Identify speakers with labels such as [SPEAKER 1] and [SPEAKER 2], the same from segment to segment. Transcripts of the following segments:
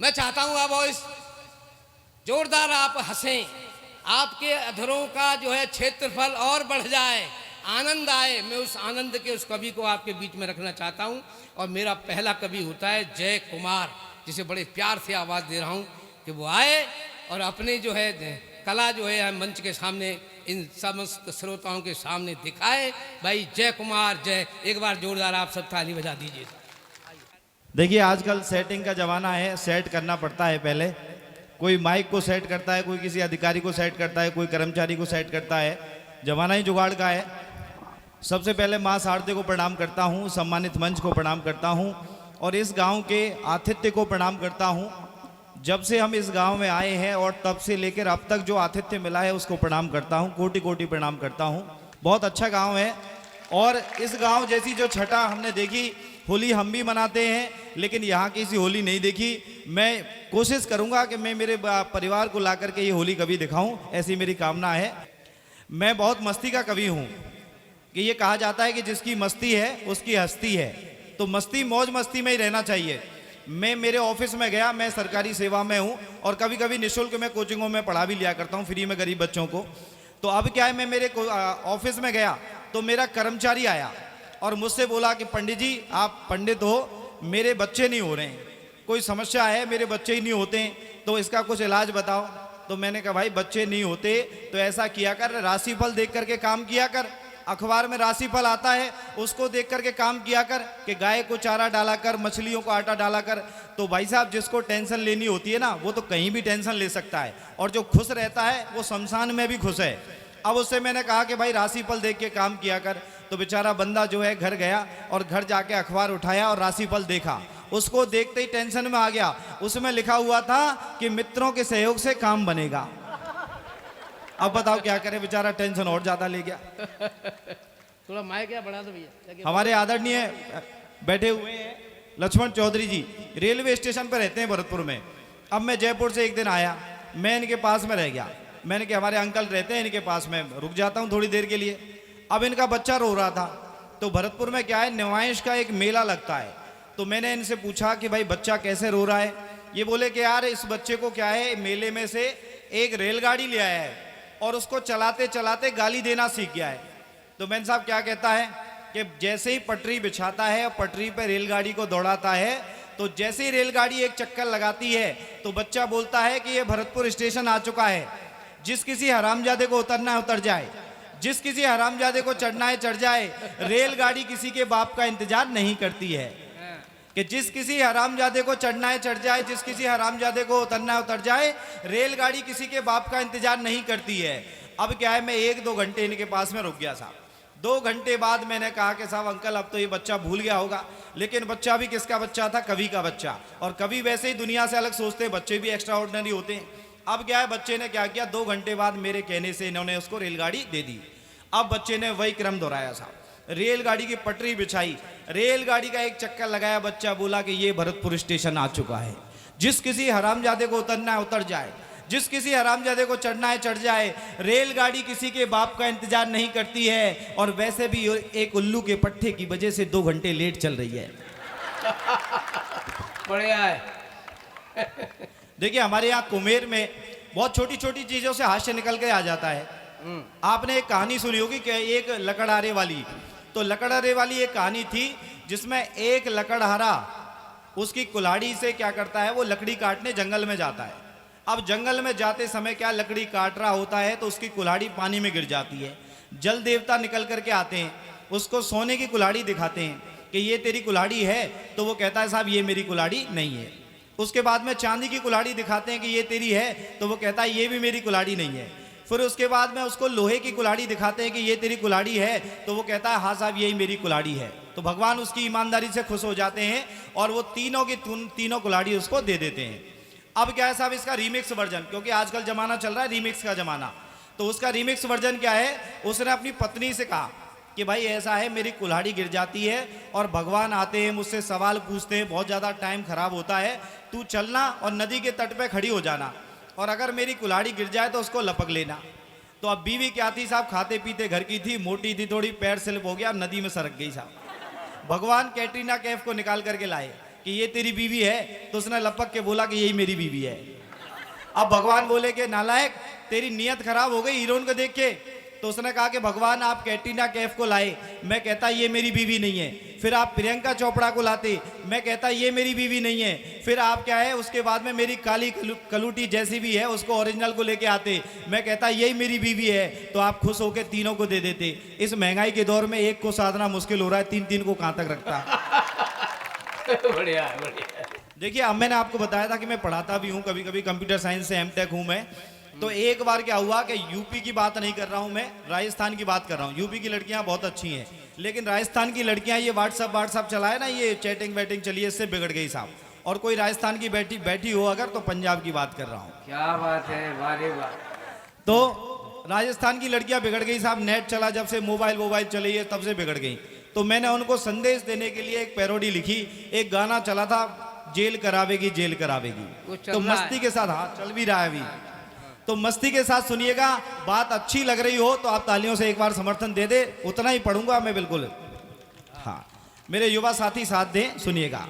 [SPEAKER 1] मैं चाहता हूं आप और जोरदार आप हंसें, आपके अधरों का जो है क्षेत्रफल और बढ़ जाए, आनंद आए। मैं उस आनंद के उस कवि को आपके बीच में रखना चाहता हूं। और मेरा पहला कवि होता है जय कुमार, जिसे बड़े प्यार से आवाज़ दे रहा हूं कि वो आए और अपने जो है कला जो है मंच के सामने इन समस्त श्रोताओं के सामने दिखाए। भाई जय कुमार जय, एक बार जोरदार आप सब ताली बजा दीजिए।
[SPEAKER 2] देखिए आजकल सेटिंग का ज़माना है, सेट करना पड़ता है। पहले कोई माइक को सेट करता है, कोई किसी अधिकारी को सेट करता है, कोई कर्मचारी को सेट करता है। ज़माना ही जुगाड़ का है। सबसे पहले माँ शारदे को प्रणाम करता हूँ, सम्मानित मंच को प्रणाम करता हूँ और इस गांव के आतिथ्य को प्रणाम करता हूँ। जब से हम इस गांव में आए हैं और तब से लेकर अब तक जो आतिथ्य मिला है उसको प्रणाम करता हूँ, कोटि कोटि प्रणाम करता हूँ। बहुत अच्छा गांव है और इस गांव जैसी जो छटा हमने देखी, होली हम भी मनाते हैं लेकिन यहाँ की सी होली नहीं देखी। मैं कोशिश करूँगा कि मैं मेरे परिवार को ला करके ये होली कभी दिखाऊँ, ऐसी मेरी कामना है। मैं बहुत मस्ती का कवि हूँ कि ये कहा जाता है कि जिसकी मस्ती है उसकी हस्ती है, तो मस्ती मौज मस्ती में ही रहना चाहिए। मैं मेरे ऑफिस में गया, मैं सरकारी सेवा में हूँ और कभी कभी निःशुल्क में कोचिंगों में पढ़ा भी लिया करता हूँ, फ्री में गरीब बच्चों को। तो अब क्या है, मैं मेरे ऑफिस में गया तो मेरा कर्मचारी आया और मुझसे बोला कि पंडित जी आप पंडित हो, मेरे बच्चे नहीं हो रहे हैं, कोई समस्या है, मेरे बच्चे ही नहीं होते हैं, तो इसका कुछ इलाज बताओ। तो मैंने कहा भाई बच्चे नहीं होते तो ऐसा किया कर, राशिफल देख करके काम किया कर। अखबार में राशिफल आता है उसको देख करके काम किया कर कि गाय को चारा डाला कर, मछलियों को आटा डाला कर। तो भाई साहब जिसको टेंशन लेनी होती है ना वो तो कहीं भी टेंशन ले सकता है और जो खुश रहता है वो शमशान में भी खुश है। अब उससे मैंने कहा कि भाई राशिफल देख के काम किया कर। तो बेचारा बंदा जो है घर गया और घर जाके अखबार उठाया और राशिफल देखा, उसको देखते ही टेंशन में आ गया। उसमें लिखा हुआ था कि मित्रों के सहयोग से काम बनेगा। अब बताओ क्या करे, बेचारा टेंशन और ज्यादा ले गया।
[SPEAKER 1] थोड़ा माइक क्या बढ़ा दो भैया।
[SPEAKER 2] हमारे आदरणीय बैठे हुए हैं लक्ष्मण चौधरी जी, रेलवे स्टेशन पर रहते हैं भरतपुर में। अब मैं जयपुर से एक दिन आया, मैं इनके पास में रह गया। मैंने कि हमारे अंकल रहते हैं इनके पास में, रुक जाता हूँ थोड़ी देर के लिए। अब इनका बच्चा रो रहा था। तो भरतपुर में क्या है, नुमाइश का एक मेला लगता है। तो मैंने इनसे पूछा कि भाई बच्चा कैसे रो रहा है। ये बोले कि यार इस बच्चे को क्या है, मेले में से एक रेलगाड़ी ले आया है और उसको चलाते चलाते गाली देना सीख गया है। तो मैन साहब क्या कहता है कि जैसे ही पटरी बिछाता है और पटरी पर रेलगाड़ी को दौड़ाता है, तो जैसे ही रेलगाड़ी एक चक्कर लगाती है तो बच्चा बोलता है कि ये भरतपुर स्टेशन आ चुका है। जिस किसी हरामजादे को उतरना है उतर जाए, जिस किसी हरामजादे को चढ़ना है चढ़ जाए। रेलगाड़ी किसी के बाप का इंतजार नहीं करती है कि जिस किसी हरामजादे को चढ़ना है चढ़ जाए, जिस किसी हरामजादे को उतरना है उतर जाए। रेलगाड़ी किसी के बाप का इंतजार नहीं करती है। अब क्या है, मैं 1-2 घंटे इनके पास में रुक गया साहब। 2 घंटे बाद मैंने कहा कि साहब अंकल अब तो ये बच्चा भूल गया होगा, लेकिन बच्चा भी किसका बच्चा था, कवि का बच्चा। और कवि वैसे ही दुनिया से अलग सोचते हैं, बच्चे भी एक्स्ट्रा ऑर्डिनरी होते हैं। अब क्या है, बच्चे ने क्या किया, 2 घंटे बाद मेरे कहने से इन्होंने उसको रेलगाड़ी दे दी। अब बच्चे ने वही क्रम दोहराया साहब, रेलगाड़ी की पटरी बिछाई, रेलगाड़ी का एक चक्कर लगाया, बच्चा बोला कि ये भरतपुर स्टेशन आ चुका है। जिस किसी हरामजादे को उतरना है उतर जाए, जिस किसी हरामजादे को चढ़ना है चढ़ जाए। रेलगाड़ी किसी के बाप का इंतजार नहीं करती है। और वैसे भी एक उल्लू के पट्टे की वजह से 2 घंटे लेट चल रही है।
[SPEAKER 1] बढ़िया है।
[SPEAKER 2] देखिए हमारे यहाँ कुमेर में बहुत छोटी छोटी चीजों से हास्य निकल के आ जाता है। आपने एक कहानी सुनी होगी कि एक लकड़हारे वाली। तो लकड़हारे वाली एक कहानी थी जिसमें एक लकड़हारा उसकी कुल्हाड़ी से क्या करता है, वो लकड़ी काटने जंगल में जाता है। अब जंगल में जाते समय क्या लकड़ी काट रहा होता है तो उसकी कुल्हाड़ी पानी में गिर जाती है। जल देवता निकल करके आते हैं, उसको सोने की कुल्हाड़ी दिखाते हैं कि ये तेरी कुल्हाड़ी है। तो वो कहता है साहब ये मेरी कुल्हाड़ी नहीं है। उसके बाद में चांदी की कुल्हाड़ी दिखाते हैं कि ये तेरी है, तो वो कहता है ये भी मेरी कुल्हाड़ी नहीं है। फिर उसके बाद में उसको लोहे की कुल्हाड़ी दिखाते हैं कि ये तेरी कुल्हाड़ी है, तो वो कहता है हाँ साहब यही मेरी कुल्हाड़ी है। तो भगवान उसकी ईमानदारी से खुश हो जाते हैं और वो तीनों की तीनों कुल्हाड़ी उसको दे देते हैं। अब क्या है साहब, इसका रीमिक्स वर्जन, क्योंकि आजकल जमाना चल रहा है रीमिक्स का जमाना। तो उसका रीमिक्स वर्जन क्या है, उसने अपनी पत्नी से कहा कि भाई ऐसा है मेरी कुल्हाड़ी गिर जाती है और भगवान आते हैं मुझसे सवाल पूछते हैं, बहुत ज़्यादा टाइम खराब होता है, तू चलना और नदी के तट पे खड़ी हो जाना और अगर मेरी कुल्हाड़ी गिर जाए तो उसको लपक लेना। तो अब बीवी क्या थी साहब, खाते पीते घर की थी, मोटी थी थोड़ी, पैर स्लिप हो गया, नदी में सरक गई साहब। भगवान कैटरीना कैफ को निकाल करके लाए कि ये तेरी बीवी है, तो उसने लपक के बोला कि यही मेरी बीवी है। अब भगवान बोले कि नालायक, तेरी नीयत खराब हो गई हीरोइन को देख के। तो उसने कहा कि भगवान आप कैटरीना कैफ को लाए, मैं कहता ये मेरी बीवी नहीं है। फिर आप प्रियंका चोपड़ा को लाते, मैं कहता ये मेरी बीवी नहीं है। फिर आप क्या है, उसके बाद में मेरी काली कलूटी जैसी भी है उसको ओरिजिनल को लेके आते, मैं कहता यही मेरी बीवी है। तो आप खुश होकर तीनों को दे देते। इस महंगाई के दौर में एक को साधना मुश्किल हो रहा है, तीन तीन को कहां तक रखता।
[SPEAKER 1] बढ़िया है, बढ़िया है।
[SPEAKER 2] देखिए, अब मैंने आपको बताया था कि मैं पढ़ाता भी हूँ, कभी कभी कंप्यूटर साइंस से एमटेक हूँ मैं। तो एक बार क्या हुआ कि यूपी की बात नहीं कर रहा हूँ मैं, राजस्थान की बात कर रहा हूँ। यूपी की लड़कियाँ बहुत अच्छी हैं, लेकिन राजस्थान की लड़कियाँ ये व्हाट्सअप चलाए ना, ये चैटिंग बैटिंग चलिए, इससे बिगड़ गई साहब। और कोई राजस्थान की बैठी हो अगर, तो पंजाब की बात कर रहा हूँ।
[SPEAKER 1] क्या बात है, वारे वाह।
[SPEAKER 2] तो राजस्थान की लड़कियाँ बिगड़ गई साहब। नेट चला जब से, मोबाइल चली है, तब से बिगड़ गई। तो मैंने उनको संदेश देने के लिए एक पैरोडी लिखी। एक गाना चला था, जेल करावेगी जेल करावेगी। तो मस्ती के साथ, हाँ चल भी रहा है अभी, तो मस्ती के साथ सुनिएगा। बात अच्छी लग रही हो तो आप तालियों से एक बार समर्थन दे दे, उतना ही पढ़ूंगा मैं बिल्कुल। हाँ, मेरे युवा साथी साथ दें, सुनिएगा।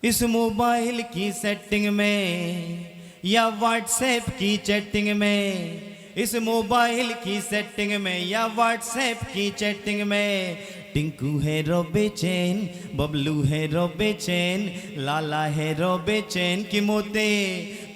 [SPEAKER 2] इस मोबाइल की सेटिंग में या व्हाट्सएप की चैटिंग में, इस मोबाइल की सेटिंग में या व्हाट्सएप की चैटिंग में, टिंकू है रो बेचैन, बबलू है रो बेचैन, लाला है रो बेचैन की मोते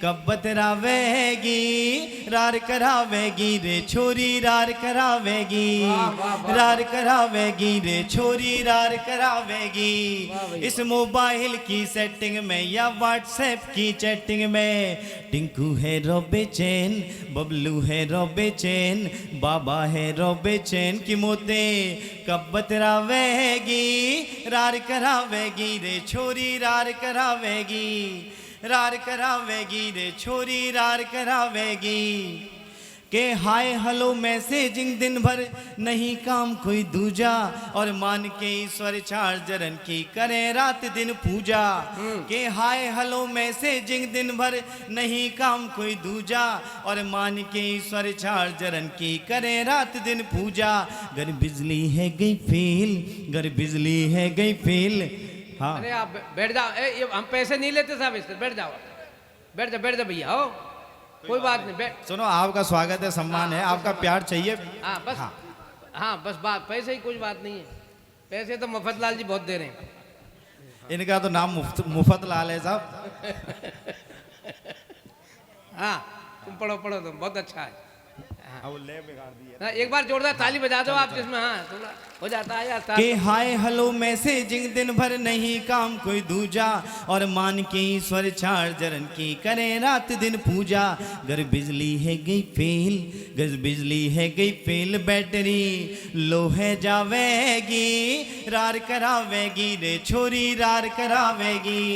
[SPEAKER 2] कब बतरावेगी, रार करावेगी रे छोरी रार करावेगी, रार करावेगी रे छोरी रार करावेगी। इस मोबाइल की सेटिंग में या व्हाट्सएप की चैटिंग में, टिंकू है रो बेचैन, बबलू है रो बेचैन, बाबा है रो बेचैन की मोते कब बतरावेगी, रार करावेगी रे छोरी रार करावेगी, रार करावेगी रे छोरी रार करावेगी। के हाय हेलो मैसेजिंग दिन भर नहीं काम कोई दूजा, और मान के ईश्वर चार्जरन की करे रात दिन पूजा। के हाय हेलो मैसेजिंग दिन भर नहीं काम कोई दूजा, और मान के ईश्वर चार्जरन की करे रात दिन पूजा। घर बिजली है गई फेल, घर बिजली है गई फेल। हाँ,
[SPEAKER 1] अरे आप बैठ जाओ, ये हम पैसे नहीं लेते साहब इससे, बैठ जाओ, बैठ जा भैया, हो कोई बात नहीं, बैठ।
[SPEAKER 2] सुनो, आपका स्वागत है, सम्मान है, आपका प्यार चाहिए।
[SPEAKER 1] हाँ बस, हाँ बस बात पैसे ही, कुछ बात नहीं है। पैसे तो मफतलाल जी बहुत दे रहे हैं।
[SPEAKER 2] इनका तो नाम मुफ्त लाल है साहब।
[SPEAKER 1] हाँ तुम पढ़ो तुम, बहुत अच्छा है।
[SPEAKER 2] हाँ, वो ले बिगाड़ दिए।
[SPEAKER 1] हाँ, एक बार जोरदार ताली बजा दो आप, जिसमें हाँ थोड़ा हो जाता है यार।
[SPEAKER 2] के हाय हेलो मैसेजिंग दिन भर नहीं काम कोई दूजा, और मान के ईश्वर चार्जरन की करे रात दिन पूजा। घर बिजली है गई फेल, घर बिजली है गई फेल, बैटरी लो है जावेगी, रार करावेगी रे छोरी रार करावेगी,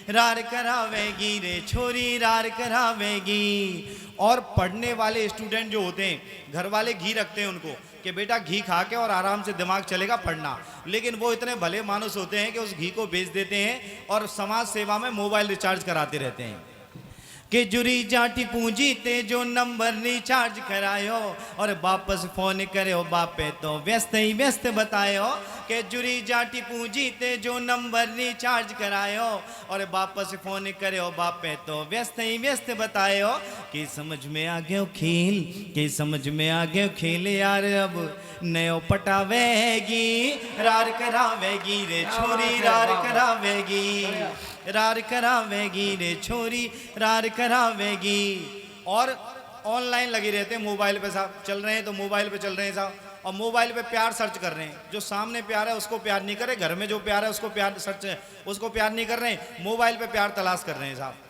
[SPEAKER 2] रार करावेगी रे छोरी रार करावेगी। और पढ़ने वाले स्टूडेंट जो होते हैं, घर वाले घी रखते हैं उनको कि बेटा घी खा के और आराम से दिमाग चलेगा पढ़ना, लेकिन वो इतने भले मानुस होते हैं कि उस घी को बेच देते हैं और समाज सेवा में मोबाइल रिचार्ज कराते रहते हैं। कि जुरी जाटी पूंजी ते जो नंबर रिचार्ज करायो, और वापस फोन करो बापे तो व्यस्त ही व्यस्त बतायो। कि जुरी जाटी पूंजी ते जो नंबर रिचार्ज करायो, और वापस फोन करो बापे तो व्यस्त ही व्यस्त बतायो। कि समझ में आ गयो खेल, कि समझ में आ गयो खेल यार, अब नयो पटावेगी, रार करावेगी रे छोरी रार करावेगी, रार करावेगी रे छोरी रार करावेगी। और ऑनलाइन लगे रहते हैं, मोबाइल पे साहब चल रहे हैं तो मोबाइल पे चल रहे हैं साहब, और मोबाइल पे प्यार सर्च कर रहे हैं। जो सामने प्यार है उसको प्यार नहीं कर रहे, घर में जो प्यार है उसको प्यार सर्च है, उसको प्यार नहीं कर रहे हैं, मोबाइल पे प्यार तलाश कर रहे हैं साहब।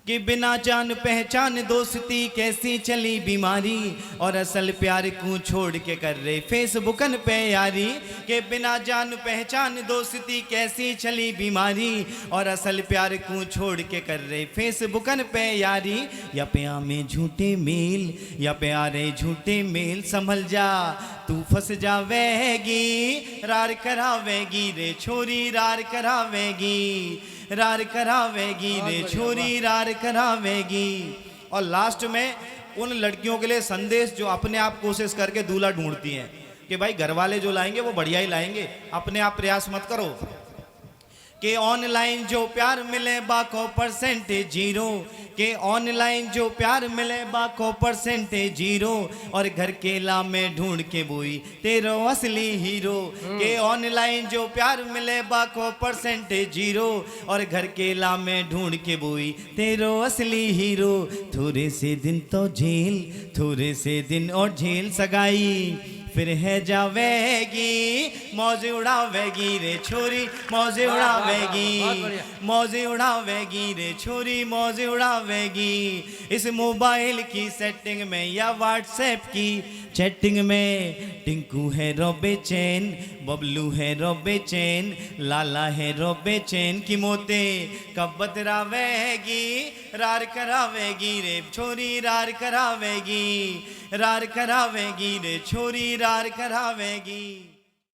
[SPEAKER 2] कि बिना जान पहचान दोस्ती कैसी चली बीमारी, और असल प्यार को छोड़ के कर रहे फेसबुकन पे यारी। के बिना जान पहचान दोस्ती कैसी चली बीमारी, और असल प्यार को छोड़ के कर रहे फेसबुकन पे यारी। या प्यार में झूठे मेल, या प्यारे झूठे मेल, संभल जा तू फंस जावेगी, रार करावेगी रे छोरी रार करावेगी, रार करावेगी रे छोरी रार करावेगी। और लास्ट में उन लड़कियों के लिए संदेश जो अपने आप कोशिश करके दूल्हा ढूंढती हैं कि भाई घर वाले जो लाएंगे वो बढ़िया ही लाएंगे, अपने आप प्रयास मत करो। के ऑनलाइन जो प्यार मिले बाको परसेंटेज जीरो, के ऑनलाइन जो प्यार मिले बाको परसेंटेज जीरो, और घर केला में ढूंढ के बोई तेरो असली हीरो। के ऑनलाइन जो प्यार मिले बाको परसेंटेज जीरो, और घर केला में ढूंढ के बोई तेरो असली हीरो। थोड़े से दिन तो झेल, थोड़े से दिन और झेल सगाई, फिर है जावेगी मौज उड़ावेगी रे छोरी, मौज
[SPEAKER 1] बहुत
[SPEAKER 2] उड़ावेगी,
[SPEAKER 1] बढ़िया।
[SPEAKER 2] मौज उड़ावेगी रे छोरी, मौज उड़ावेगी। इस मोबाइल की सेटिंग में या व्हाट्सएप की चैटिंग में, टिंकू है रोबे चैन, बबलू है रोबे चैन, लाला है रोबे चैन की मोते कब बतरावेगी, रार करावेगी रे छोरी, रार करावेगी, रार करावेगी रे छोरी, रार करावेगी।